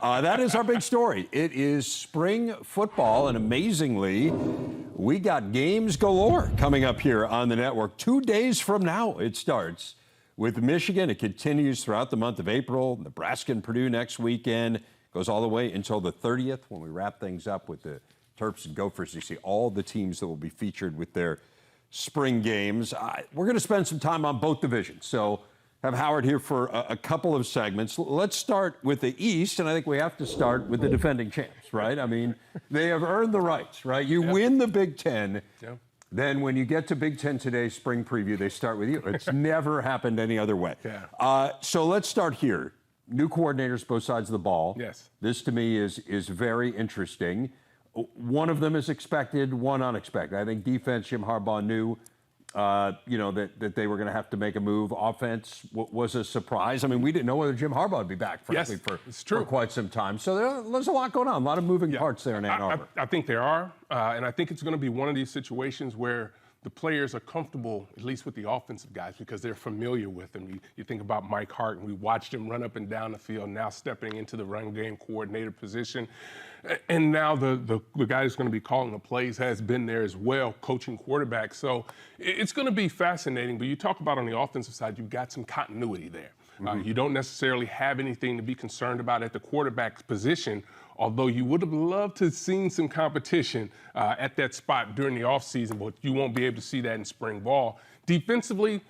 That is our big story. It is spring football, and amazingly, we got games galore coming up here on the network. 2 days from now, it starts with Michigan. It continues throughout the month of April. Nebraska and Purdue next weekend. Goes all the way until the 30th when we wrap things up with the Terps and Gophers. You see all the teams that will be featured with their spring games. We're going to spend some time on both divisions. So have Howard here for a couple of segments. Let's start with the East, and I think we have to start with the defending champs, right? I mean, they have earned the rights, right? You win the Big Ten. Yep. Then when you get to Big Ten Today's spring preview, they start with you. It's never happened any other way. Yeah. So let's start here. New coordinators, both sides of the ball. Yes. This, to me, is very interesting. One of them is expected, one unexpected. I think defense, Jim Harbaugh knew, that they were going to have to make a move. Offense was a surprise. I mean, we didn't know whether Jim Harbaugh would be back, frankly, for quite some time. So there's a lot going on, a lot of moving parts there in Ann Arbor. I think there are, and I think it's going to be one of these situations where the players are comfortable, at least with the offensive guys, because they're familiar with them. You think about Mike Hart, and we watched him run up and down the field, now stepping into the run game coordinator position. And now the guy who's going to be calling the plays has been there as well, coaching quarterbacks. So it's going to be fascinating. But you talk about on the offensive side, you've got some continuity there. You don't necessarily have anything to be concerned about at the quarterback position, although you would have loved to have seen some competition at that spot during the offseason, but you won't be able to see that in spring ball. Defensively,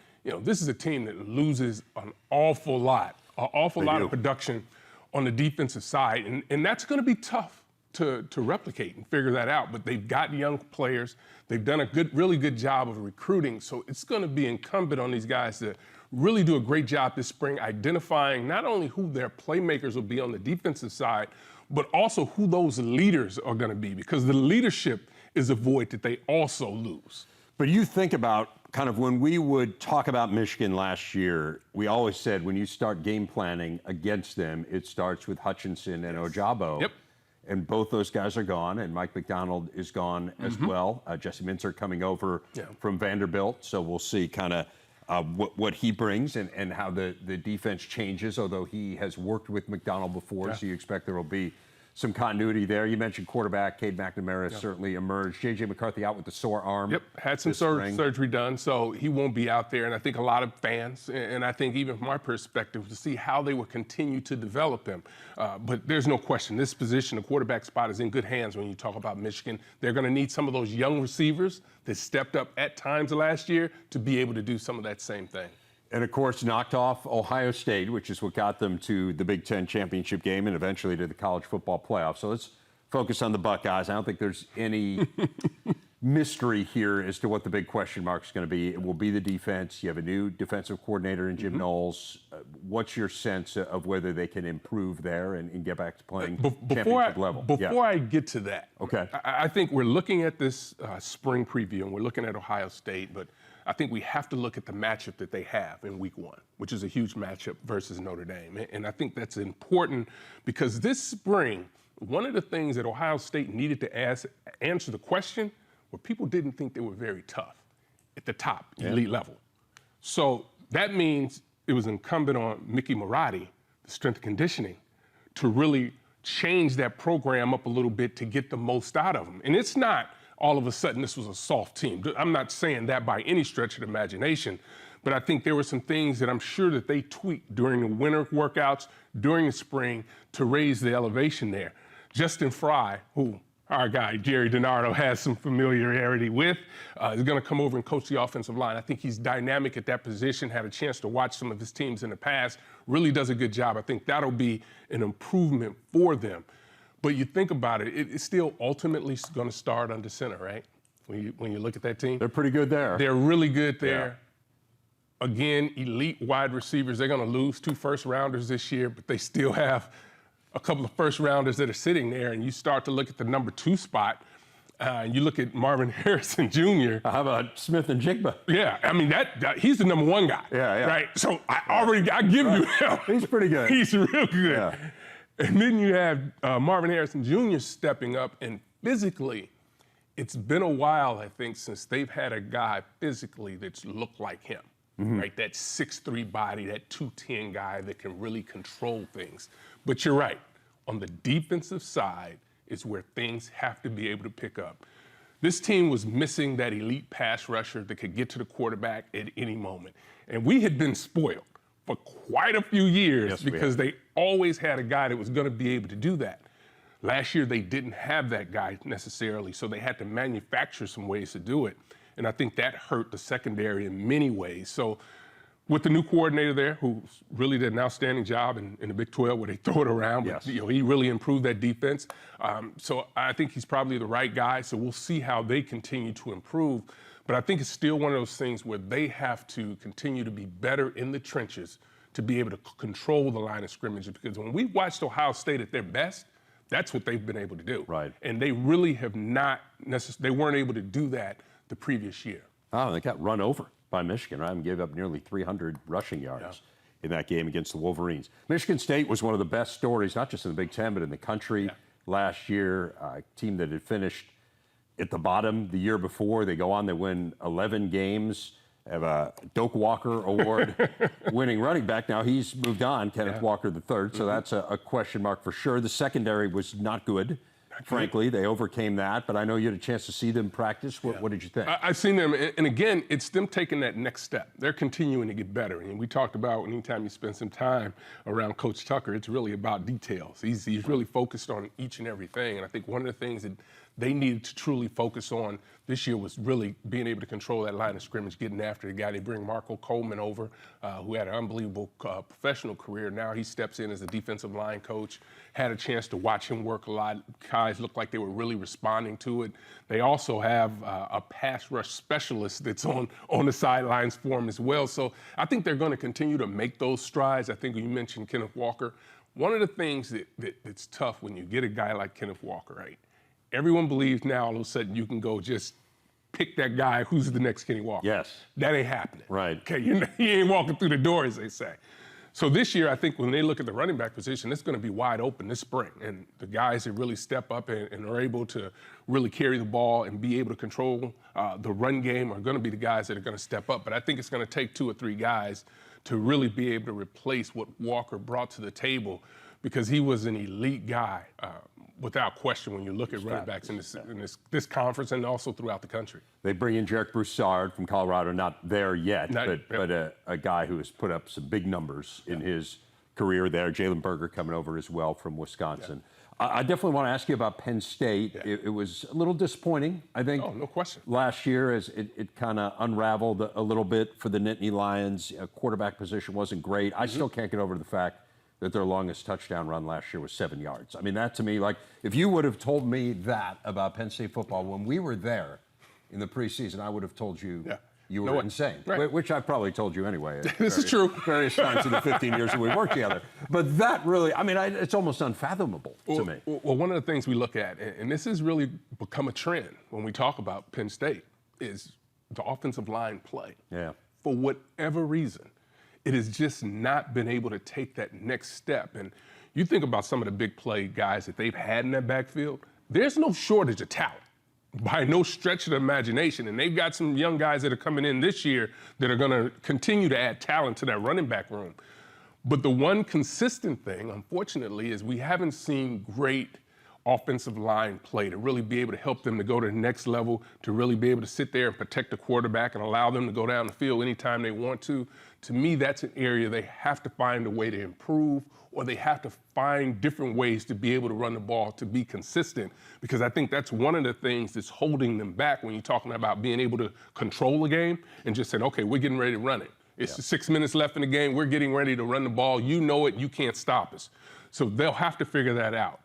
this is a team that loses an awful lot of production on the defensive side, and that's going to be tough to replicate and figure that out. But they've got young players. They've done a really good job of recruiting, so it's going to be incumbent on these guys to really do a great job this spring identifying not only who their playmakers will be on the defensive side, but also who those leaders are going to be, because the leadership is a void that they also lose. But you think about kind of when we would talk about Michigan last year, we always said when you start game planning against them, it starts with Hutchinson and Ojabo. Yep. And both those guys are gone, and Mike McDonald is gone as well. Jesse Mintzer coming over from Vanderbilt, so we'll see kind of what he brings and how the defense changes, although he has worked with McDonald before, so you expect there will be some continuity there. You mentioned quarterback, Cade McNamara certainly emerged. J.J. McCarthy out with the sore arm. Yep, had some surgery done, so he won't be out there. And I think a lot of fans, and I think even from our perspective, to see how they will continue to develop him. But there's no question, this position, the quarterback spot, is in good hands when you talk about Michigan. They're going to need some of those young receivers that stepped up at times last year to be able to do some of that same thing. And, of course, knocked off Ohio State, which is what got them to the Big Ten championship game and eventually to the college football playoff. So let's focus on the Buckeyes. I don't think there's any mystery here as to what the big question mark is going to be. It will be the defense. You have a new defensive coordinator in Jim Knowles. What's your sense of whether they can improve there and get back to playing championship level? Before I get to that, I think we're looking at this spring preview, and we're looking at Ohio State, but I think we have to look at the matchup that they have in week one, which is a huge matchup versus Notre Dame. And I think that's important because this spring, one of the things that Ohio State needed to answer the question were people didn't think they were very tough at the top, elite level. So that means it was incumbent on Mickey Marotti, the strength and conditioning, to really change that program up a little bit to get the most out of them. And it's not all of a sudden this was a soft team. I'm not saying that by any stretch of the imagination, but I think there were some things that I'm sure that they tweaked during the winter workouts, during the spring, to raise the elevation there. Justin Fry, who our guy Jerry DiNardo has some familiarity with, is going to come over and coach the offensive line. I think he's dynamic at that position, had a chance to watch some of his teams in the past, really does a good job. I think that'll be an improvement for them. But you think about it, it's still ultimately going to start under center, right? When you look at that team. They're pretty good there. They're really good there. Yeah. Again, elite wide receivers. They're going to lose 2 first-rounders this year, but they still have a couple of first-rounders that are sitting there. And you start to look at the number 2 spot, and you look at Marvin Harrison Jr. How about Smith and Jigba? Yeah, I mean, he's the number 1 guy. Yeah. Right? So I give you him. He's pretty good. He's real good. Yeah. And then you have Marvin Harrison Jr. stepping up, and physically, it's been a while, I think, since they've had a guy physically that's looked like him, right? That 6'3" body, that 210 guy that can really control things. But you're right. On the defensive side is where things have to be able to pick up. This team was missing that elite pass rusher that could get to the quarterback at any moment. And we had been spoiled for quite a few years because they always had a guy that was going to be able to do that. Last year, they didn't have that guy necessarily, so they had to manufacture some ways to do it. And I think that hurt the secondary in many ways. So with the new coordinator there, who really did an outstanding job in the Big 12 where they throw it around, but, he really improved that defense. So I think he's probably the right guy. So we'll see how they continue to improve. But I think it's still one of those things where they have to continue to be better in the trenches to be able to control the line of scrimmage. Because when we watched Ohio State at their best, that's what they've been able to do. Right. And they really have not they weren't able to do that the previous year. Oh, they got run over by Michigan, right? And gave up nearly 300 rushing yards in that game against the Wolverines. Michigan State was one of the best stories, not just in the Big Ten, but in the country last year. A team that had finished at the bottom the year before. They go on, they win 11 games, have a Doak Walker Award winning running back. Now he's moved on, Kenneth Walker III, so that's a question mark for sure. The secondary was not good. Frankly, they overcame that, but I know you had a chance to see them practice. What did you think? I've seen them, and again, it's them taking that next step. They're continuing to get better, and we talked about anytime you spend some time around Coach Tucker, it's really about details. He's really focused on each and everything, and I think one of the things that they needed to truly focus on this year was really being able to control that line of scrimmage, getting after the guy. They bring Marco Coleman over, who had an unbelievable professional career. Now he steps in as a defensive line coach. Had a chance to watch him work a lot. Guys looked like they were really responding to it. They also have a pass rush specialist that's on the sidelines for him as well. So I think they're going to continue to make those strides. I think you mentioned Kenneth Walker. One of the things that's tough when you get a guy like Kenneth Walker, right? Everyone believes now all of a sudden you can go just pick that guy who's the next Kenny Walker. Yes. That ain't happening. Right. Okay, he ain't walking through the door, as they say. So this year, I think when they look at the running back position, it's going to be wide open this spring. And the guys that really step up and are able to really carry the ball and be able to control the run game are going to be the guys that are going to step up. But I think it's going to take 2 or 3 guys to really be able to replace what Walker brought to the table, because he was an elite guy, without question, when you look at running backs in this conference and also throughout the country. They bring in Jarek Broussard from Colorado, not there yet, but a guy who has put up some big numbers in his career there. Jalen Berger coming over as well from Wisconsin. I definitely want to ask you about Penn State. It was a little disappointing, I think. Oh, no question. Last year, as it kind of unraveled a little bit for the Nittany Lions. Quarterback position wasn't great. I still can't get over the fact that their longest touchdown run last year was 7 yards. I mean, that to me, like, if you would have told me that about Penn State football when we were there in the preseason, I would have told you you were insane, which I've probably told you anyway. This is true. Various times in the 15 years that we worked together. But that really, I mean, it's almost unfathomable to me. Well, one of the things we look at, and this has really become a trend when we talk about Penn State, is the offensive line play. Yeah. For whatever reason, it has just not been able to take that next step. And you think about some of the big play guys that they've had in that backfield, there's no shortage of talent by no stretch of the imagination. And they've got some young guys that are coming in this year that are going to continue to add talent to that running back room. But the one consistent thing, unfortunately, is we haven't seen great offensive line play to really be able to help them to go to the next level, to really be able to sit there and protect the quarterback and allow them to go down the field anytime they want to. To me, that's an area they have to find a way to improve, or they have to find different ways to be able to run the ball, to be consistent, because I think that's one of the things that's holding them back when you're talking about being able to control the game and just saying, okay, we're getting ready to run it. It's 6 minutes left in the game. We're getting ready to run the ball. You know it. You can't stop us. So they'll have to figure that out.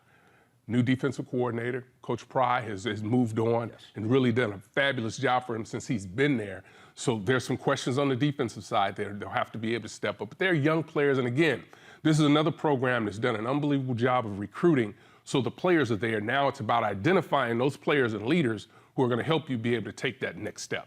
New defensive coordinator, Coach Pry, has moved on and really done a fabulous job for him since he's been there. So there's some questions on the defensive side there. They'll have to be able to step up. But they're young players. And again, this is another program that's done an unbelievable job of recruiting. So the players are there. Now it's about identifying those players and leaders who are going to help you be able to take that next step.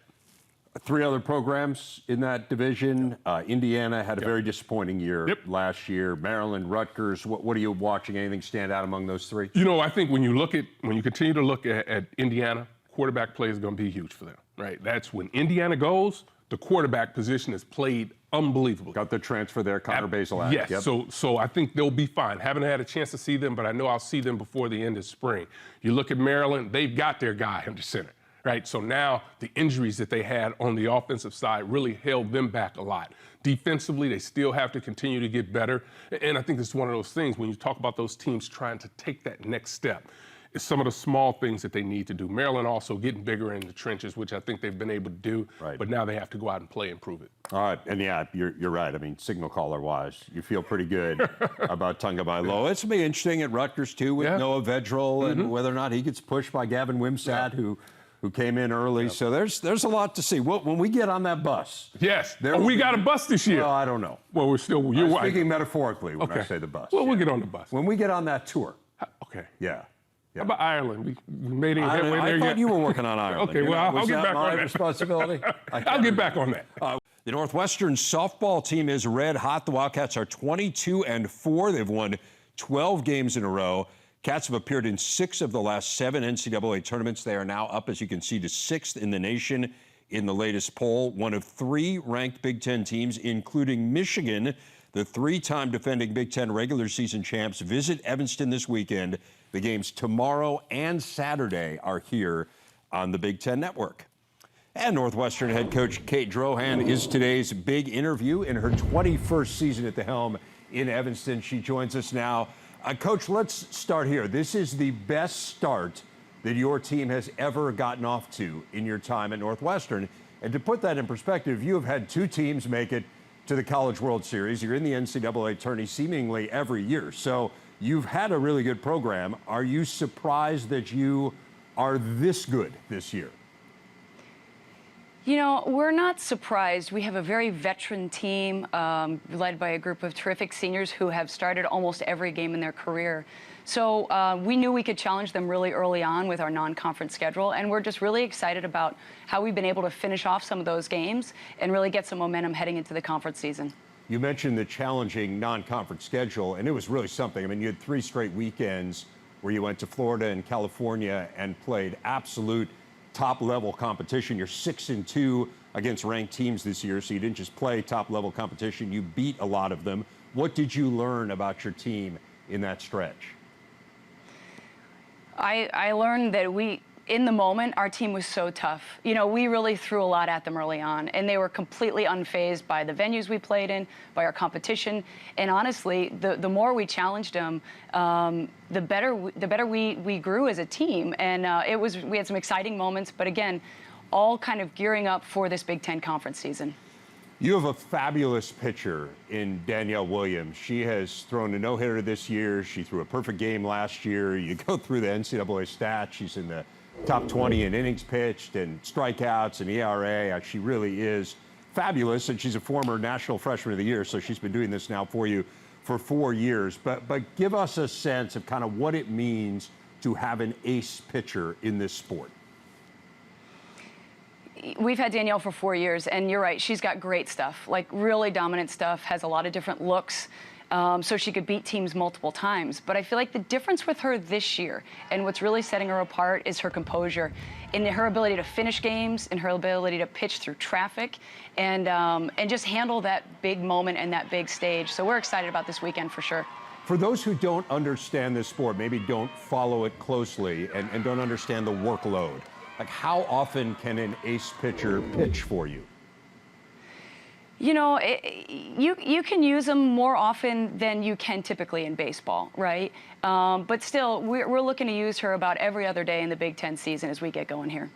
3 other programs in that division. Indiana had a very disappointing year last year. Maryland, Rutgers. What are you watching? Anything stand out among those 3? You know, I think when you continue to look at Indiana, quarterback play is going to be huge for them, right? That's when Indiana goes, the quarterback position has played unbelievable. Got the transfer there, Connor Bazelak. Yes, Yep. so I think they'll be fine. Haven't had a chance to see them, but I know I'll see them before the end of spring. You look at Maryland, they've got their guy under center, right? So now the injuries that they had on the offensive side really held them back a lot. Defensively, they still have to continue to get better. And I think this is one of those things when you talk about those teams trying to take that next step. It's some of the small things that they need to do. Maryland also getting bigger in the trenches, which I think they've been able to do. Right. But now they have to go out and play and prove it. All right, and yeah, you're right. I mean, signal caller-wise, you feel pretty good about Tagovailoa. It's going to be interesting at Rutgers, too, with Noah Vedral and whether or not he gets pushed by Gavin Wimsatt, who came in early. So there's a lot to see. When we get on that bus. Yes. We got a bus this year. Well, I don't know. Well, we're still. I'm speaking metaphorically when I say the bus. Well, we'll get on the bus. When we get on that tour. Okay. Yeah. How about Ireland? We made any headway there yet? I thought you were working on Ireland. Okay, well, I'll get back on that. Responsibility? I'll get back on that. The Northwestern softball team is red hot. The Wildcats are 22-4. They've won 12 games in a row. Cats have appeared in 6 of the last 7 NCAA tournaments. They are now up, as you can see, to 6th in the nation in the latest poll. One of 3 ranked Big Ten teams, including Michigan. The 3-time defending Big Ten regular season champs visit Evanston this weekend. The games tomorrow and Saturday are here on the Big Ten Network. And Northwestern head coach Kate Drohan is today's big interview in her 21st season at the helm in Evanston. She joins us now. Coach, let's start here. This is the best start that your team has ever gotten off to in your time at Northwestern. And to put that in perspective, you have had 2 teams make it to the College World Series. You're in the NCAA tourney seemingly every year. So you've had a really good program. Are you surprised that you are this good this year? You know, we're not surprised. We have a very veteran team led by a group of terrific seniors who have started almost every game in their career. So we knew we could challenge them really early on with our non-conference schedule, and we're just really excited about how we've been able to finish off some of those games and really get some momentum heading into the conference season. You mentioned the challenging non-conference schedule, and it was really something. I mean, you had 3 straight weekends where you went to Florida and California and played absolute top-level competition. You're 6-2 against ranked teams this year, so you didn't just play top-level competition. You beat a lot of them. What did you learn about your team in that stretch? I learned that in the moment, our team was so tough. You know, we really threw a lot at them early on, and they were completely unfazed by the venues we played in, by our competition. And honestly, the more we challenged them, the better we grew as a team. And we had some exciting moments, but again, all kind of gearing up for this Big Ten conference season. You have a fabulous pitcher in Danielle Williams. She has thrown a no-hitter this year. She threw a perfect game last year. You go through the NCAA stats. She's in the top 20 in innings pitched and strikeouts and ERA. She really is fabulous, and she's a former National Freshman of the Year, so she's been doing this now for you for 4 years. But give us a sense of kind of what it means to have an ace pitcher in this sport. We've had Danielle for 4 years, and you're right, she's got great stuff, like really dominant stuff, has a lot of different looks. So she could beat teams multiple times. But I feel like the difference with her this year and what's really setting her apart is her composure in her ability to finish games, in her ability to pitch through traffic, and just handle that big moment and that big stage. So we're excited about this weekend for sure. For those who don't understand this sport, maybe don't follow it closely and don't understand the workload, like how often can an ace pitcher pitch for you? You know, you can use them more often than you can typically in baseball, right? But still, we're looking to use her about every other day in the Big Ten season as we get going here.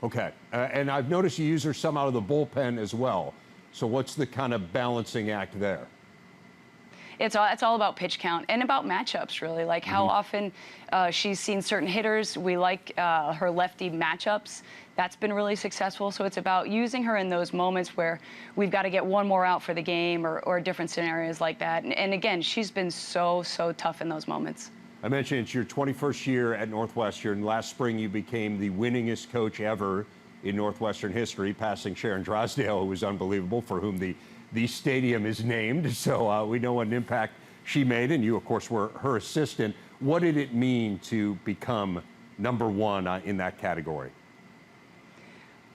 Okay. And I've noticed you use her some out of the bullpen as well. So what's the kind of balancing act there? It's all about pitch count and about matchups, really, like how often she's seen certain hitters. We like her lefty matchups. That's been really successful. So it's about using her in those moments where we've got to get one more out for the game or different scenarios like that. And again, she's been so tough in those moments. I mentioned it's your 21st year at Northwestern. Last spring, you became the winningest coach ever in Northwestern history, passing Sharon Drysdale, who was unbelievable, for whom the stadium is named. So we know what an impact she made, and you, of course, were her assistant. What did it mean to become #1 in that category?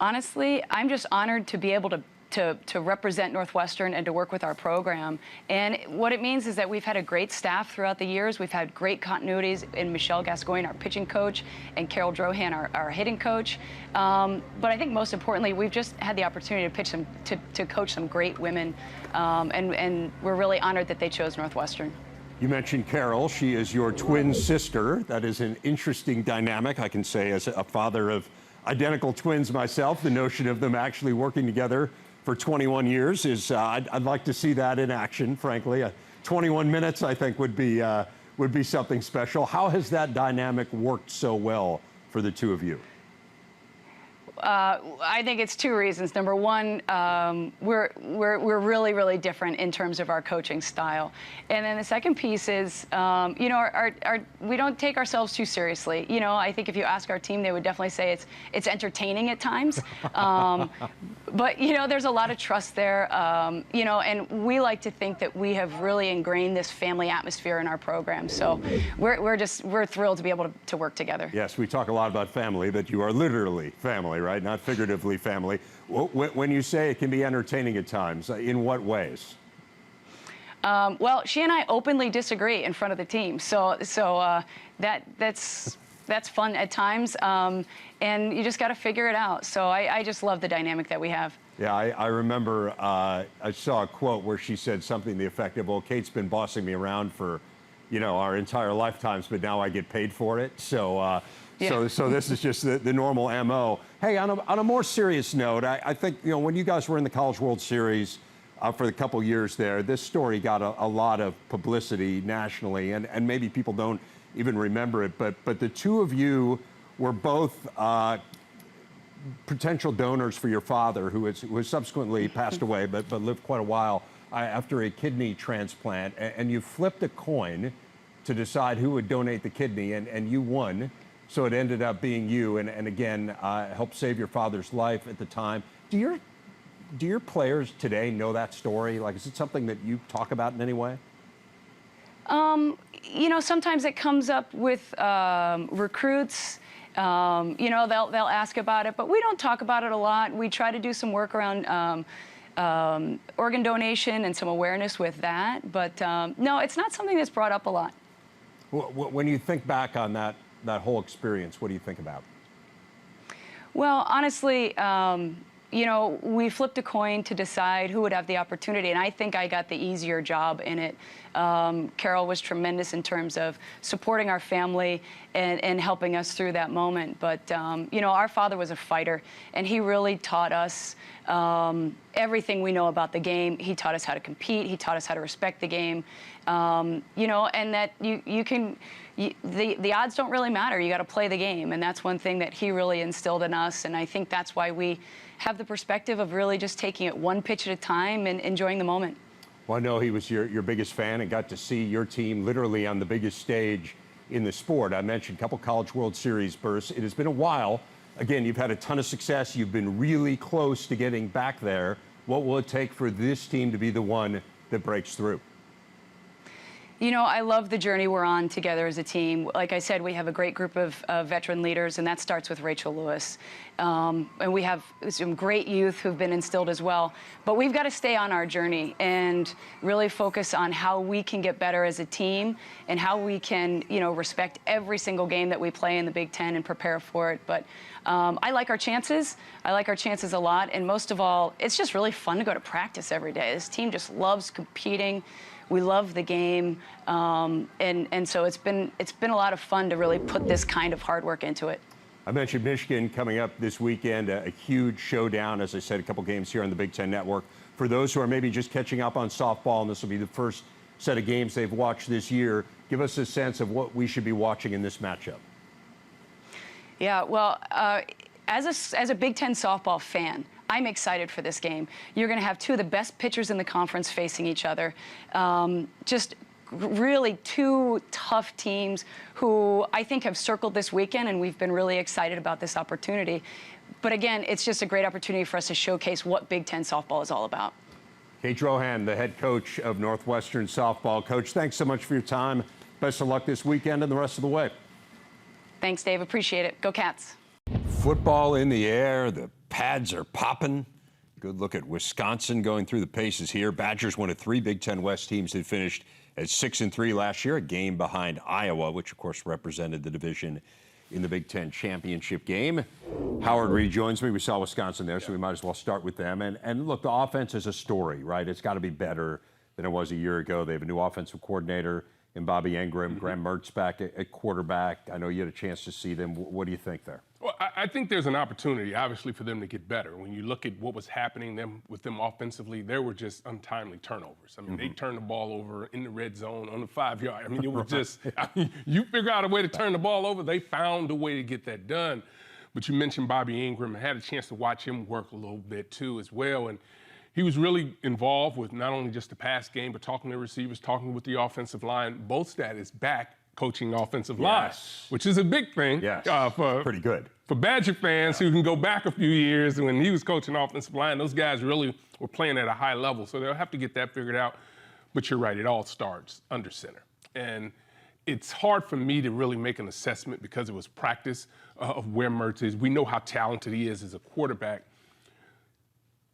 Honestly, I'm just honored to be able to to represent Northwestern and to work with our program. And what it means is that we've had a great staff throughout the years. We've had great continuities in Michelle Gascoigne, our pitching coach, and Kate Drohan, our hitting coach. But I think most importantly, we've just had the opportunity to coach some great women, and we're really honored that they chose Northwestern. You mentioned Carol. She is your twin sister. That is an interesting dynamic, I can say, as a father of identical twins myself. The notion of them actually working together for 21 years is, I'd like to see that in action, frankly. 21 minutes, I think, would be something special. How has that dynamic worked so well for the two of you? I think it's two reasons. Number one, we're really, really different in terms of our coaching style. And then the second piece is, you know, we don't take ourselves too seriously. You know, I think if you ask our team, they would definitely say it's entertaining at times. But, you know, there's a lot of trust there, you know, and we like to think that we have really ingrained this family atmosphere in our program. So we're thrilled to be able to work together. Yes, we talk a lot about family, but you are literally family, right? Not figuratively family. When you say it can be entertaining at times, in what ways? Well, she and I openly disagree in front of the team, so that's fun at times, and you just got to figure it out. So I just love the dynamic that we have. Yeah, I remember I saw a quote where she said something to the effect of, well, Kate's been bossing me around for, you know, our entire lifetimes, but now I get paid for it. So. Yeah. So this is just the normal MO. Hey, on a more serious note, I think, you know, when you guys were in the College World Series for the couple years there, this story got a lot of publicity nationally, and maybe people don't even remember it, but the two of you were both potential donors for your father, who has subsequently passed away, but lived quite a while after a kidney transplant, and you flipped a coin to decide who would donate the kidney, and you won. So it ended up being you, and again, helped save your father's life at the time. Do your players today know that story? Like, is it something that you talk about in any way? You know, sometimes it comes up with recruits. You know, they'll ask about it, but we don't talk about it a lot. We try to do some work around organ donation and some awareness with that, but no, it's not something that's brought up a lot. When you think back on that whole experience, what do you think about? Well, honestly, you know, we flipped a coin to decide who would have the opportunity, and I think I got the easier job in it. Carol was tremendous in terms of supporting our family and helping us through that moment. But, you know, our father was a fighter, and he really taught us everything we know about the game. He taught us how to compete. He taught us how to respect the game. You know, and that the odds don't really matter. You got to play the game, and that's one thing that he really instilled in us. And I think that's why we have the perspective of really just taking it one pitch at a time and enjoying the moment. Well, I know he was your biggest fan and got to see your team literally on the biggest stage in the sport. I mentioned a couple College World Series bursts. It has been a while. Again, you've had a ton of success. You've been really close to getting back there. What will it take for this team to be the one that breaks through? You know, I love the journey we're on together as a team. Like I said, we have a great group of veteran leaders, and that starts with Rachel Lewis. And we have some great youth who've been instilled as well. But we've got to stay on our journey and really focus on how we can get better as a team and how we can, you know, respect every single game that we play in the Big Ten and prepare for it. But I like our chances. I like our chances a lot. And most of all, it's just really fun to go to practice every day. This team just loves competing. We love the game, and so it's been a lot of fun to really put this kind of hard work into it. I mentioned Michigan coming up this weekend, a huge showdown, as I said, a couple games here on the Big Ten Network. For those who are maybe just catching up on softball, and this will be the first set of games they've watched this year, give us a sense of what we should be watching in this matchup. Yeah, well, as a Big Ten softball fan, I'm excited for this game. You're going to have two of the best pitchers in the conference facing each other. Just really two tough teams who I think have circled this weekend, and we've been really excited about this opportunity. But again, it's just a great opportunity for us to showcase what Big Ten softball is all about. Kate Drohan, the head coach of Northwestern softball. Coach, thanks so much for your time. Best of luck this weekend and the rest of the way. Thanks, Dave. Appreciate it. Go Cats. Football in the air, the pads are popping. good look at Wisconsin going through the paces here. Badgers, one of 3 Big Ten West teams that finished at 6-3 last year, a game behind Iowa, which of course represented the division in the Big Ten championship game. Howard rejoins me. We saw Wisconsin there, so we might as well start with them. And look, the offense is a story, right? It's got to be better than it was a year ago. They have a new offensive coordinator in Bobby Ingram, Graham Mertz back at quarterback. I know you had a chance to see them. What do you think there? Well, I think there's an opportunity, obviously, for them to get better. When you look at what was happening with them offensively, there were just untimely turnovers. I mean, they turned the ball over in the red zone on the 5-yard. I mean, it was just, you figure out a way to turn the ball over, they found a way to get that done. But you mentioned Bobby Ingram. I had a chance to watch him work a little bit, too, as well. And he was really involved with not only just the pass game, but talking to receivers, talking with the offensive line. Bolstad is back coaching offensive line, which is a big thing. Pretty good. For Badger fans who can go back a few years when he was coaching offensive line, those guys really were playing at a high level. So they'll have to get that figured out. But you're right, it all starts under center. And it's hard for me to really make an assessment because it was practice of where Mertz is. We know how talented he is as a quarterback.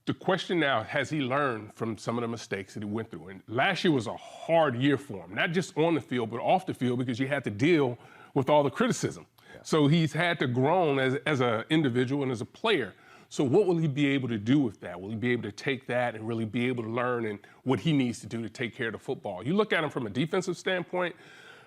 The question now, has he learned from some of the mistakes that he went through? And last year was a hard year for him, not just on the field, but off the field, because you had to deal with all the criticism. So he's had to grow as an individual and as a player. So what will he be able to do with that? Will he be able to take that and really be able to learn and what he needs to do to take care of the football? You look at him from a defensive standpoint,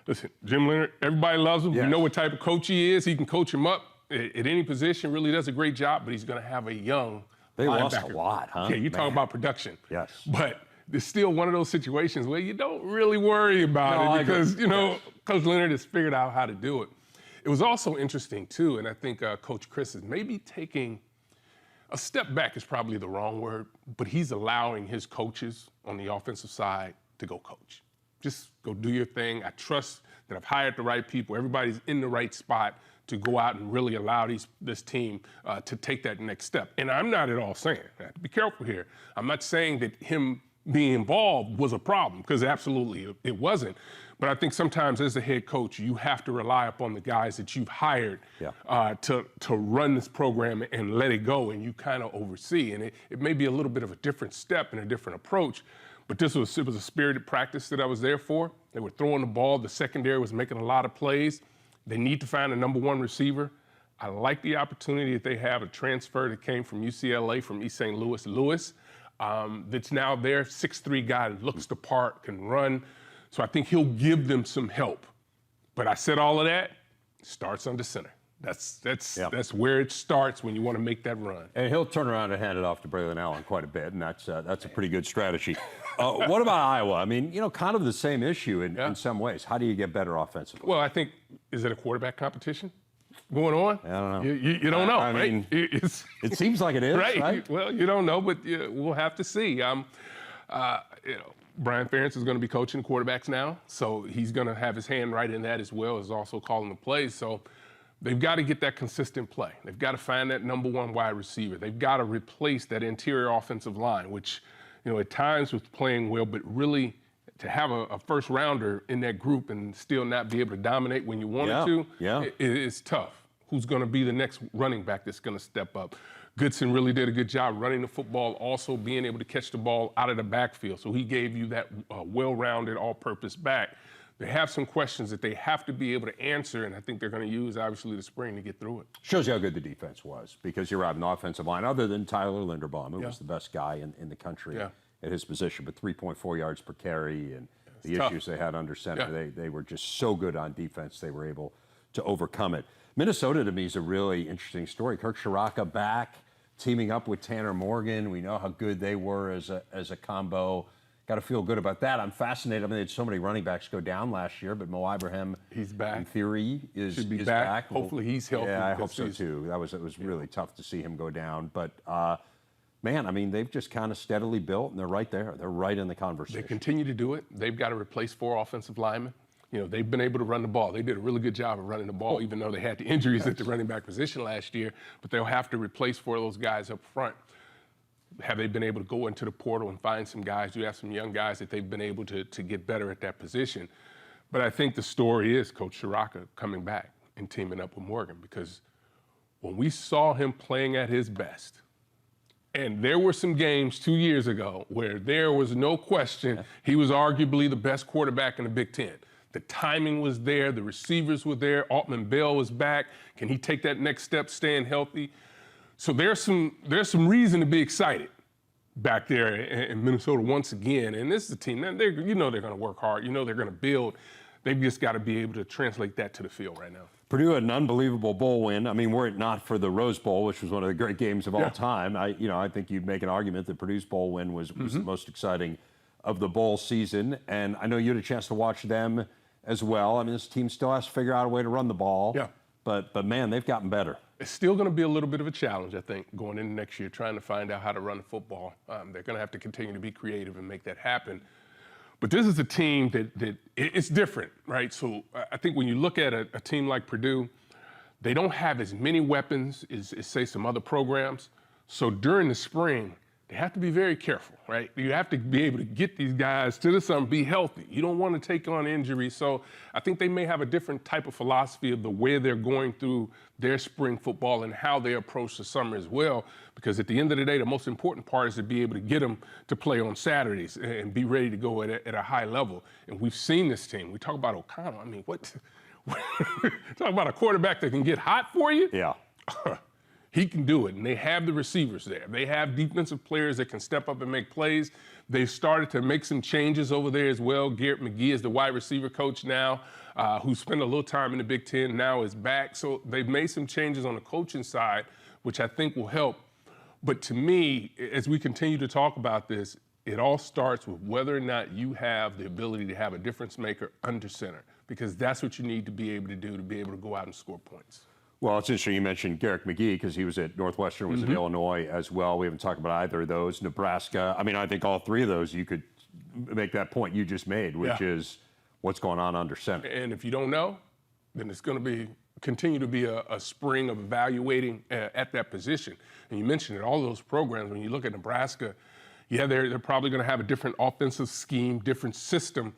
listen, Jim Leonhard, everybody loves him. We know what type of coach he is. He can coach him up at any position, really does a great job, but he's going to have a young They lost linebacker. a lot, huh? Yeah, you're talking about production. Yes. But it's still one of those situations where you don't really worry about it because, you know, Coach Leonhard has figured out how to do it. It was also interesting, too, and I think Coach Chris is maybe taking a step back is probably the wrong word, but he's allowing his coaches on the offensive side to go coach. Just go do your thing. I trust that I've hired the right people. Everybody's in the right spot to go out and really allow this team to take that next step. And I'm not at all saying, I have to be careful here, I'm not saying that him being involved was a problem, because absolutely it wasn't. But I think sometimes as a head coach, you have to rely upon the guys that you've hired to run this program and let it go, and you kind of oversee. And it may be a little bit of a different step and a different approach, but it was a spirited practice that I was there for. They were throwing the ball. The secondary was making a lot of plays. They need to find a number 1 receiver. I like the opportunity that they have, a transfer that came from UCLA, from East St. Louis, that's now their 6'3" guy, looks the part, can run. So I think he'll give them some help. But I said all of that, starts under center. That's where it starts when you want to make that run. And he'll turn around and hand it off to Braylon Allen quite a bit, and that's a pretty good strategy. What about Iowa? I mean, you know, kind of the same issue in some ways. How do you get better offensively? Well, I think, is it a quarterback competition going on? I don't know. You don't know, I right? mean, it seems like it is, right? Well, you don't know, but we'll have to see. Brian Ferentz is going to be coaching quarterbacks now, so he's going to have his hand right in that as well as also calling the plays. So they've got to get that consistent play. They've got to find that number 1 wide receiver. They've got to replace that interior offensive line, which, you know, at times was playing well, but really to have a first rounder in that group and still not be able to dominate when you wanted to, it's tough. Who's going to be the next running back that's going to step up? Goodson really did a good job running the football, also being able to catch the ball out of the backfield. So he gave you that well-rounded, all-purpose back. They have some questions that they have to be able to answer, and I think they're going to use, obviously, the spring to get through it. Shows you how good the defense was, because you're right, an offensive line, other than Tyler Linderbaum, who was the best guy in the country at his position, but 3.4 yards per carry, and the issues they had under center, they were just so good on defense, they were able to overcome it. Minnesota, to me, is a really interesting story. Kirk Ciarrocca back, teaming up with Tanner Morgan. We know how good they were as a combo. Got to feel good about that. I'm fascinated. I mean, they had so many running backs go down last year, but Mo Ibrahim, he's back. In theory, is back. Hopefully, he's healthy. Yeah, I hope so too. It was really tough to see him go down, but. Man, I mean, they've just kind of steadily built, and they're right there. They're right in the conversation. They continue to do it. They've got to replace 4 offensive linemen. You know, they've been able to run the ball. They did a really good job of running the ball, even though they had the injuries at the running back position last year. But they'll have to replace 4 of those guys up front. Have they been able to go into the portal and find some guys? You have some young guys that they've been able to get better at that position. But I think the story is Coach Ciarrocca coming back and teaming up with Morgan, because when we saw him playing at his best, And there were some games 2 years ago where there was no question he was arguably the best quarterback in the Big Ten. The timing was there, the receivers were there, Altman Bell was back. Can he take that next step, staying healthy? So there's some reason to be excited back there in Minnesota once again. And this is a team that they're going to work hard. They're going to build. They've just got to be able to translate that to the field right now. Purdue had an unbelievable bowl win. I mean, were it not for the Rose Bowl, which was one of the great games of all time, I think you'd make an argument that Purdue's bowl win was the most exciting of the bowl season. And I know you had a chance to watch them as well. I mean, this team still has to figure out a way to run the ball. Yeah. But man, they've gotten better. It's still going to be a little bit of a challenge, I think, going into next year, trying to find out how to run the football. They're going to have to continue to be creative and make that happen. But this is a team that it's different, right? So I think when you look at a team like Purdue, they don't have as many weapons as say, some other programs. So during the spring, they have to be very careful, right? You have to be able to get these guys to the summer, be healthy. You don't want to take on injuries. So I think they may have a different type of philosophy of the way they're going through their spring football and how they approach the summer as well. Because at the end of the day, the most important part is to be able to get them to play on Saturdays and be ready to go at a high level. And we've seen this team. We talk about O'Connell. I mean, what? Talk about a quarterback that can get hot for you? Yeah. He can do it, and they have the receivers there. They have defensive players that can step up and make plays. They've started to make some changes over there as well. Garrett McGee is the wide receiver coach now, who spent a little time in the Big Ten, now is back. So they've made some changes on the coaching side, which I think will help. But to me, as we continue to talk about this, it all starts with whether or not you have the ability to have a difference maker under center, because that's what you need to be able to do to be able to go out and score points. Well, it's interesting you mentioned Garrett McGee because he was at Northwestern, was at Illinois as well. We haven't talked about either of those. Nebraska. I mean, I think all three of those you could make that point you just made, which is what's going on under center. And if you don't know, then it's going to continue to be a spring of evaluating at that position. And you mentioned it, all those programs, when you look at Nebraska, they're probably going to have a different offensive scheme, different system,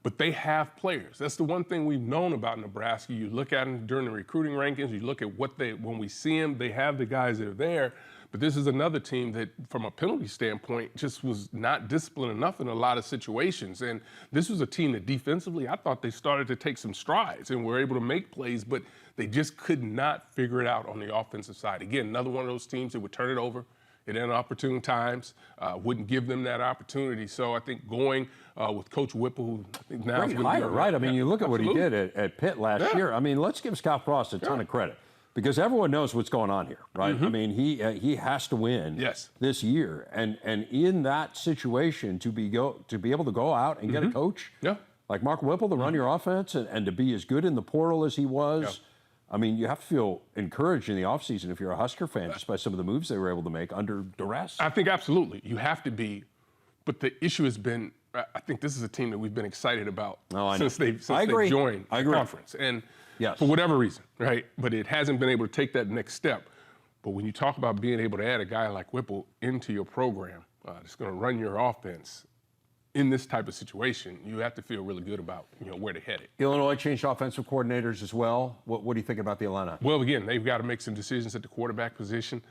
but they have players. That's the one thing we've known about Nebraska. You look at them during the recruiting rankings, you look at when we see them, they have the guys that are there. But this is another team that, from a penalty standpoint, just was not disciplined enough in a lot of situations. And this was a team that defensively, I thought they started to take some strides and were able to make plays, but they just could not figure it out on the offensive side. Again, another one of those teams that would turn it over at inopportune times, wouldn't give them that opportunity. So I think going with Coach Whipple, who I think now is going to be right? I mean, you look at what he did at Pitt last year. I mean, let's give Scott Frost a ton of credit because everyone knows what's going on here, right? I mean, he has to win this year, and in that situation to be able to go out and get a coach like Mark Whipple to run your offense and to be as good in the portal as he was. I mean, you have to feel encouraged in the offseason if you're a Husker fan just by some of the moves they were able to make under duress. I think absolutely. You have to be. But the issue has been, I think this is a team that we've been excited about since they joined the conference. And for whatever reason, right? But it hasn't been able to take that next step. But when you talk about being able to add a guy like Whipple into your program that's going to run your offense in this type of situation, you have to feel really good about where they're headed. Illinois changed offensive coordinators as well. What do you think about the Illini? Well, again, they've got to make some decisions at the quarterback position.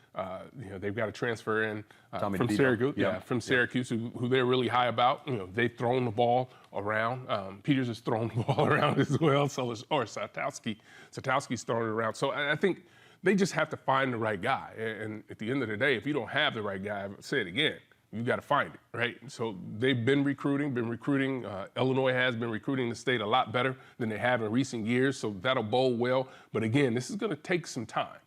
They've got to transfer in from Syracuse, from Syracuse, who they're really high about. They've thrown the ball around. Peters has thrown the ball around as well. So Satowski's thrown it around. So I think they just have to find the right guy. And at the end of the day, if you don't have the right guy, I'll say it again, you got to find it, right? So they've been recruiting. Illinois has been recruiting the state a lot better than they have in recent years, so that'll bode well. But again, this is going to take some time.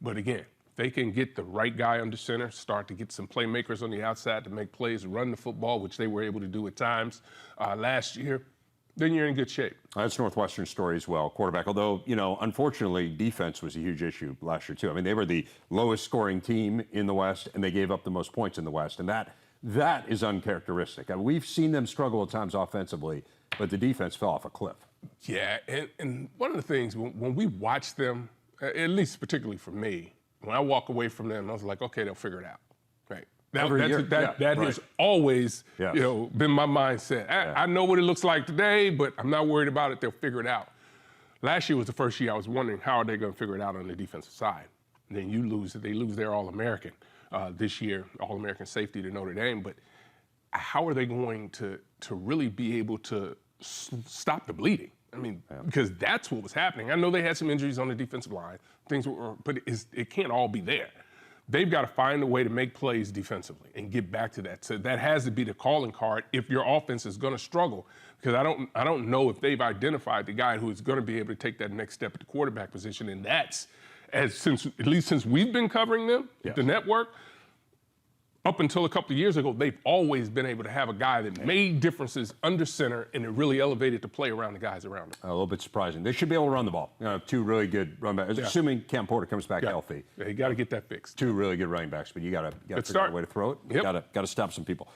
But again, if they can get the right guy under center, start to get some playmakers on the outside to make plays, run the football, which they were able to do at times last year, then you're in good shape. That's Northwestern story as well, quarterback. Although, unfortunately, defense was a huge issue last year, too. I mean, they were the lowest scoring team in the West, and they gave up the most points in the West. And that is uncharacteristic. I mean, we've seen them struggle at times offensively, but the defense fell off a cliff. Yeah, and one of the things, when we watch them, at least particularly for me, when I walk away from them, I was like, okay, they'll figure it out, right? That has always been my mindset. I know what it looks like today, but I'm not worried about it. They'll figure it out. Last year was the first year I was wondering how are they going to figure it out on the defensive side. And then they lose their All-American. this year, All-American safety to Notre Dame. But how are they going to really be able to stop the bleeding? I mean, because that's what was happening. I know they had some injuries on the defensive line, but it can't all be there. They've got to find a way to make plays defensively and get back to that. So that has to be the calling card if your offense is going to struggle. Because I don't know if they've identified the guy who is going to be able to take that next step at the quarterback position. And that's, at least since we've been covering them, the network, up until a couple of years ago, they've always been able to have a guy that made differences under center, and it really elevated the play around the guys around him. A little bit surprising. They should be able to run the ball. Two really good run backs, assuming Cam Porter comes back healthy. Yeah, you got to get that fixed. Two really good running backs, but you got to figure out a way to throw it. Yep. Got to stop some people.